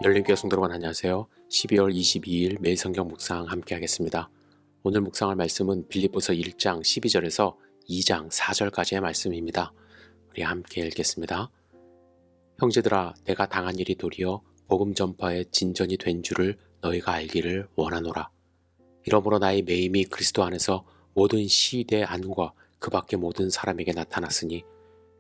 열린교회 성도 여러분 안녕하세요. 12월 22일 매일 성경 묵상 함께 하겠습니다. 오늘 묵상할 말씀은 빌립보서 1장 12절에서 2장 4절까지의 말씀입니다. 우리 함께 읽겠습니다. 형제들아, 내가 당한 일이 도리어 복음 전파의 진전이 된 줄을 너희가 알기를 원하노라. 이러므로 나의 매임이 그리스도 안에서 모든 시대의 안과 그 밖의 모든 사람에게 나타났으니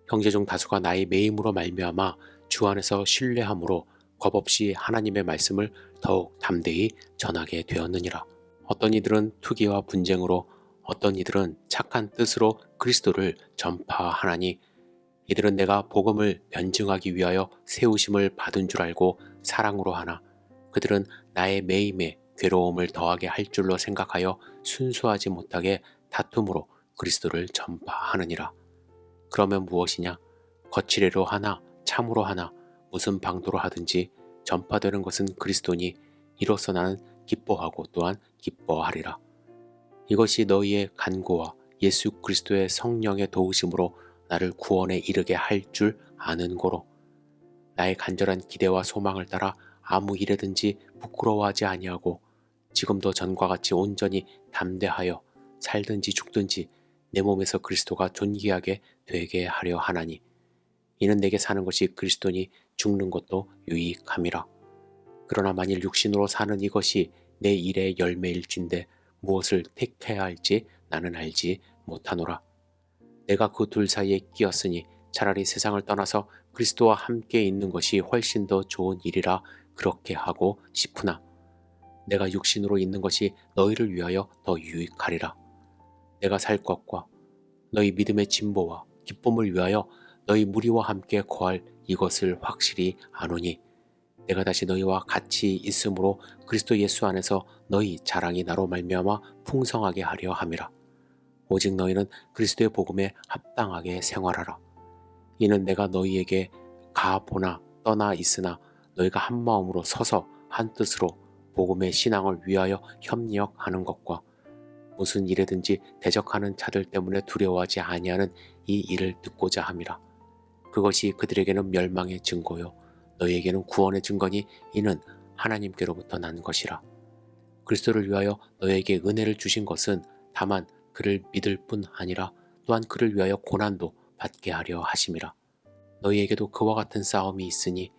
형제 중 다수가 나의 매임으로 말미암아 주 안에서 신뢰함으로 겁없이 하나님의 말씀을 더욱 담대히 전하게 되었느니라. 어떤 이들은 투기와 분쟁으로, 어떤 이들은 착한 뜻으로 그리스도를 전파하나니 이들은 내가 복음을 변증하기 위하여 세우심을 받은 줄 알고 사랑으로 하나, 그들은 나의 매임에 괴로움을 더하게 할 줄로 생각하여 순수하지 못하게 다툼으로 그리스도를 전파하느니라. 그러면 무엇이냐? 거칠애로 하나 참으로 하나 무슨 방도로 하든지 전파되는 것은 그리스도니 이로써 나는 기뻐하고 또한 기뻐하리라. 이것이 너희의 간구와 예수 그리스도의 성령의 도우심으로 나를 구원에 이르게 할 줄 아는 고로 나의 간절한 기대와 소망을 따라 아무 일에든지 부끄러워하지 아니하고 지금도 전과 같이 온전히 담대하여 살든지 죽든지 내 몸에서 그리스도가 존귀하게 되게 하려 하나니 이는 내게 사는 것이 그리스도니 죽는 것도 유익함이라. 그러나 만일 육신으로 사는 이것이 내 일의 열매일진데 무엇을 택해야 할지 나는 알지 못하노라. 내가 그 둘 사이에 끼었으니 차라리 세상을 떠나서 그리스도와 함께 있는 것이 훨씬 더 좋은 일이라 그렇게 하고 싶으나 내가 육신으로 있는 것이 너희를 위하여 더 유익하리라. 내가 살 것과 너희 믿음의 진보와 기쁨을 위하여 너희 무리와 함께 거할 이것을 확실히 아노니 내가 다시 너희와 같이 있으므로 그리스도 예수 안에서 너희 자랑이 나로 말미암아 풍성하게 하려 함이라. 오직 너희는 그리스도의 복음에 합당하게 생활하라. 이는 내가 너희에게 가보나 떠나 있으나 너희가 한 마음으로 서서 한 뜻으로 복음의 신앙을 위하여 협력하는 것과 무슨 일에든지 대적하는 자들 때문에 두려워하지 아니하는 이 일을 듣고자 함이라. 그것이 그들에게는 멸망의 증거요 너희에게는 구원의 증거니 이는 하나님께로부터 난 것이라. 그리스도를 위하여 너희에게 은혜를 주신 것은 다만 그를 믿을 뿐 아니라 또한 그를 위하여 고난도 받게 하려 하심이라. 너희에게도 그와 같은 싸움이 있으니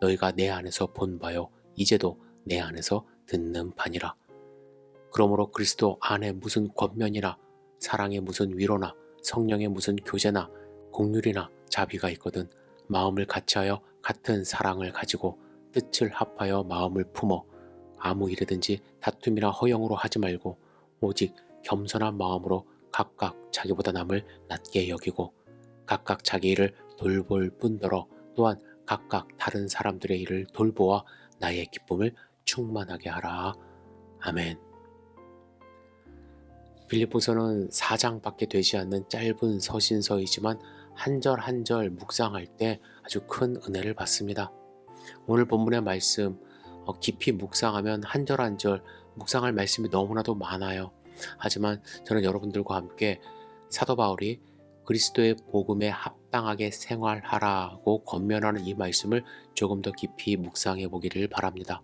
너희가 내 안에서 본 바요 이제도 내 안에서 듣는 바니라. 그러므로 그리스도 안에 무슨 권면이나 사랑의 무슨 위로나 성령의 무슨 교제나 공률이나 자비가 있거든 마음을 같이하여 같은 사랑을 가지고 뜻을 합하여 마음을 품어 아무 일에든지 다툼이나 허영으로 하지 말고 오직 겸손한 마음으로 각각 자기보다 남을 낮게 여기고 각각 자기 일을 돌볼 뿐더러 또한 각각 다른 사람들의 일을 돌보아 나의 기쁨을 충만하게 하라. 아멘. 빌립보서는 4장밖에 되지 않는 짧은 서신서이지만 한 절 한 절 묵상할 때 아주 큰 은혜를 받습니다. 오늘 본문의 말씀 깊이 묵상하면 한 절 한 절 묵상할 말씀이 너무나도 많아요. 하지만 저는 여러분들과 함께 사도 바울이 그리스도의 복음에 합당하게 생활하라고 권면하는 이 말씀을 조금 더 깊이 묵상해 보기를 바랍니다.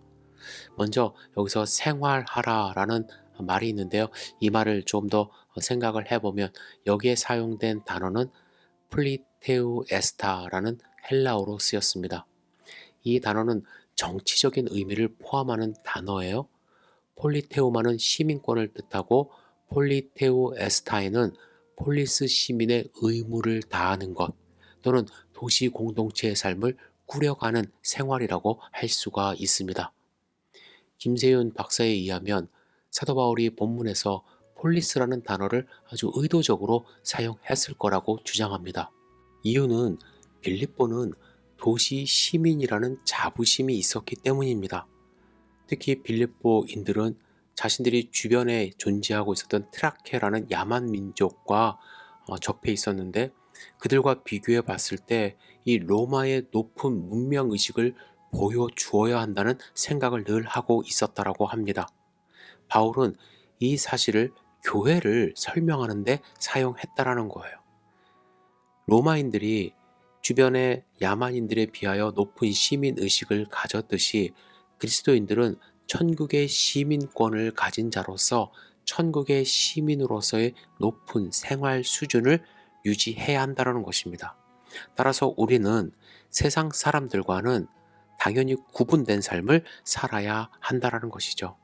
먼저 여기서 생활하라라는 말이 있는데요. 이 말을 좀 더 생각을 해보면 여기에 사용된 단어는 플리테우에스타라는 헬라어로 쓰였습니다. 이 단어는 정치적인 의미를 포함하는 단어예요. 폴리테우마는 시민권을 뜻하고 폴리테우에스타에는 폴리스 시민의 의무를 다하는 것 또는 도시 공동체의 삶을 꾸려가는 생활이라고 할 수가 있습니다. 김세윤 박사에 의하면 사도 바울이 본문에서 폴리스라는 단어를 아주 의도적으로 사용했을 거라고 주장합니다. 이유는 빌립보는 도시 시민이라는 자부심이 있었기 때문입니다. 특히 빌립보인들은 자신들이 주변에 존재하고 있었던 트라케라는 야만 민족과 접해 있었는데 그들과 비교해 봤을 때 이 로마의 높은 문명의식을 보여주어야 한다는 생각을 늘 하고 있었다라고 합니다. 바울은 이 사실을 교회를 설명하는 데 사용했다라는 거예요. 로마인들이 주변의 야만인들에 비하여 높은 시민 의식을 가졌듯이 그리스도인들은 천국의 시민권을 가진 자로서 천국의 시민으로서의 높은 생활 수준을 유지해야 한다는 것입니다. 따라서 우리는 세상 사람들과는 당연히 구분된 삶을 살아야 한다는 것이죠.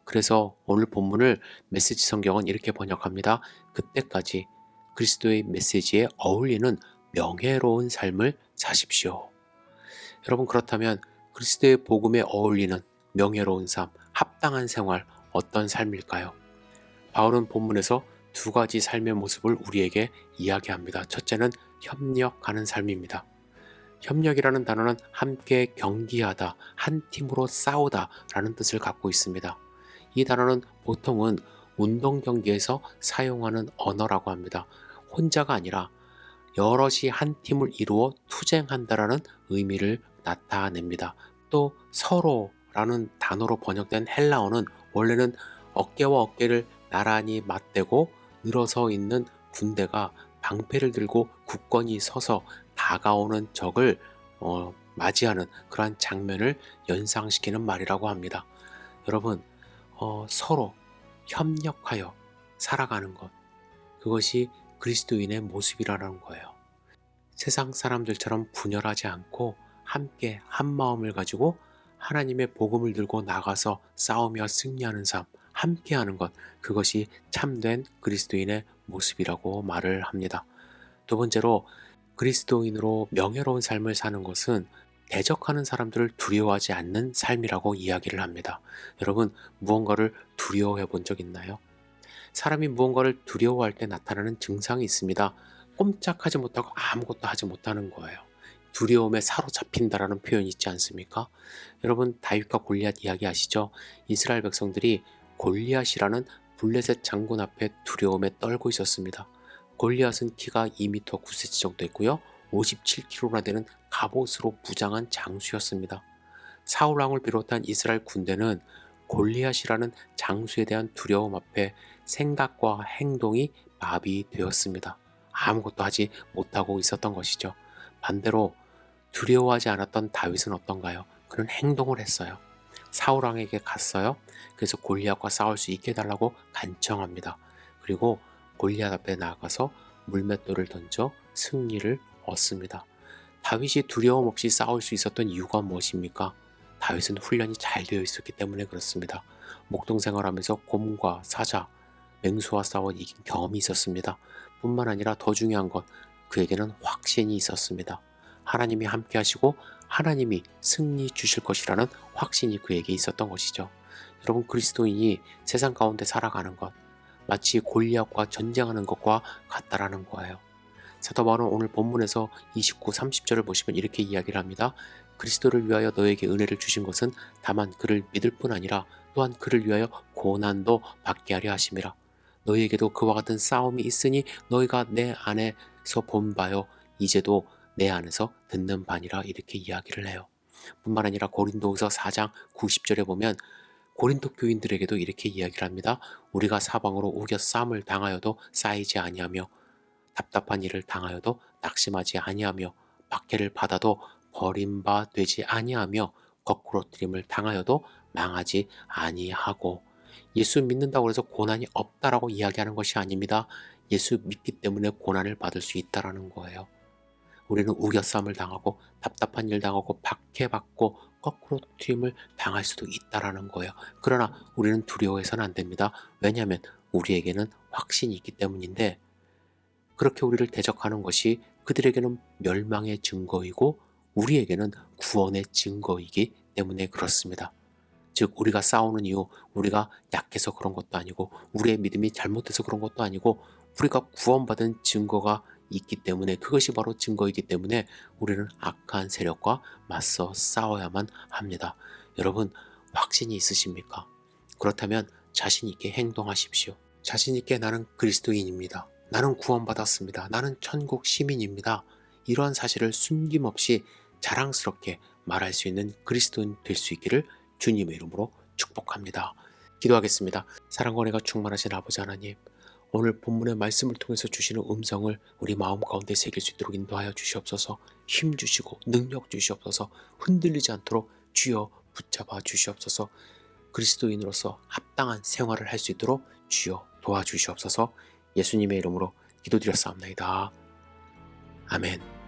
그래서 오늘 본문을 메시지 성경은 이렇게 번역합니다. 그때까지 그리스도의 메시지에 어울리는 명예로운 삶을 사십시오. 여러분, 그렇다면 그리스도의 복음에 어울리는 명예로운 삶, 합당한 생활, 어떤 삶일까요? 바울은 본문에서 두 가지 삶의 모습을 우리에게 이야기합니다. 첫째는 협력하는 삶입니다. 협력이라는 단어는 함께 경기하다, 한 팀으로 싸우다 라는 뜻을 갖고 있습니다. 이 단어는 보통은 운동 경기에서 사용하는 언어라고 합니다. 혼자가 아니라 여럿이 한 팀을 이루어 투쟁한다라는 의미를 나타냅니다. 또 서로라는 단어로 번역된 헬라어는 원래는 어깨와 어깨를 나란히 맞대고 늘어서 있는 군대가 방패를 들고 굳건히 서서 다가오는 적을 맞이하는 그러한 장면을 연상시키는 말이라고 합니다. 여러분, 서로 협력하여 살아가는 것, 그것이 그리스도인의 모습이라는 거예요. 세상 사람들처럼 분열하지 않고 함께 한 마음을 가지고 하나님의 복음을 들고 나가서 싸우며 승리하는 삶, 함께하는 것, 그것이 참된 그리스도인의 모습이라고 말을 합니다. 두 번째로, 그리스도인으로 명예로운 삶을 사는 것은 대적하는 사람들을 두려워하지 않는 삶이라고 이야기를 합니다. 여러분, 무언가를 두려워해 본 적 있나요? 사람이 무언가를 두려워할 때 나타나는 증상이 있습니다. 꼼짝하지 못하고 아무것도 하지 못하는 거예요. 두려움에 사로잡힌다라는 표현이 있지 않습니까? 여러분, 다윗과 골리앗 이야기 아시죠? 이스라엘 백성들이 골리앗이라는 블레셋 장군 앞에 두려움에 떨고 있었습니다. 골리앗은 키가 2m 9cm 정도 했고요. 57kg나 되는 갑옷으로 무장한 장수였습니다. 사울 왕을 비롯한 이스라엘 군대는 골리앗이라는 장수에 대한 두려움 앞에 생각과 행동이 마비되었습니다. 아무것도 하지 못하고 있었던 것이죠. 반대로 두려워하지 않았던 다윗은 어떤가요? 그는 행동을 했어요. 사울 왕에게 갔어요. 그래서 골리앗과 싸울 수 있게 해달라고 간청합니다. 그리고 골리앗 앞에 나가서 물맷돌을 던져 승리를 얻습니다. 다윗이 두려움 없이 싸울 수 있었던 이유가 무엇입니까? 다윗은 훈련이 잘 되어 있었기 때문에 그렇습니다. 목동 생활하면서 곰과 사자, 맹수와 싸워 이긴 경험이 있었습니다. 뿐만 아니라 더 중요한 건 그에게는 확신이 있었습니다. 하나님이 함께 하시고 하나님이 승리 주실 것이라는 확신이 그에게 있었던 것이죠. 여러분, 그리스도인이 세상 가운데 살아가는 것, 마치 골리앗과 전쟁하는 것과 같다라는 거예요. 사도 바울은 오늘 본문에서 29, 30절을 보시면 이렇게 이야기를 합니다. 그리스도를 위하여 너에게 은혜를 주신 것은 다만 그를 믿을 뿐 아니라 또한 그를 위하여 고난도 받게 하려 하심이라. 너희에게도 그와 같은 싸움이 있으니 너희가 내 안에서 본 바요 이제도 내 안에서 듣는 바니라, 이렇게 이야기를 해요. 뿐만 아니라 고린도후서 4장 90절에 보면 고린도 교인들에게도 이렇게 이야기를 합니다. 우리가 사방으로 우겨 싸움을 당하여도 쌓이지 아니하며 답답한 일을 당하여도 낙심하지 아니하며 박해를 받아도 버림받지 아니하며 거꾸로뜨림을 당하여도 망하지 아니하고. 예수 믿는다고 해서 고난이 없다라고 이야기하는 것이 아닙니다. 예수 믿기 때문에 고난을 받을 수 있다라는 거예요. 우리는 우겨싸움을 당하고 답답한 일 당하고 박해받고 거꾸로 튀임을 당할 수도 있다라는 거예요. 그러나 우리는 두려워해서는 안 됩니다. 왜냐하면 우리에게는 확신이 있기 때문인데, 그렇게 우리를 대적하는 것이 그들에게는 멸망의 증거이고 우리에게는 구원의 증거이기 때문에 그렇습니다. 즉, 우리가 싸우는 이유, 우리가 약해서 그런 것도 아니고 우리의 믿음이 잘못돼서 그런 것도 아니고 우리가 구원받은 증거가 있기 때문에, 그것이 바로 증거이기 때문에 우리는 악한 세력과 맞서 싸워야만 합니다. 여러분, 확신이 있으십니까? 그렇다면 자신 있게 행동하십시오. 자신 있게 나는 그리스도인입니다. 나는 구원받았습니다. 나는 천국 시민입니다. 이러한 사실을 숨김없이 자랑스럽게 말할 수 있는 그리스도인 될 수 있기를 주님의 이름으로 축복합니다. 기도하겠습니다. 사랑과 은혜가 충만하신 아버지 하나님, 오늘 본문의 말씀을 통해서 주시는 음성을 우리 마음 가운데 새길 수 있도록 인도하여 주시옵소서. 힘 주시고 능력 주시옵소서. 흔들리지 않도록 주여 붙잡아 주시옵소서. 그리스도인으로서 합당한 생활을 할 수 있도록 주여 도와주시옵소서. 예수님의 이름으로 기도드렸사옵나이다. 아멘.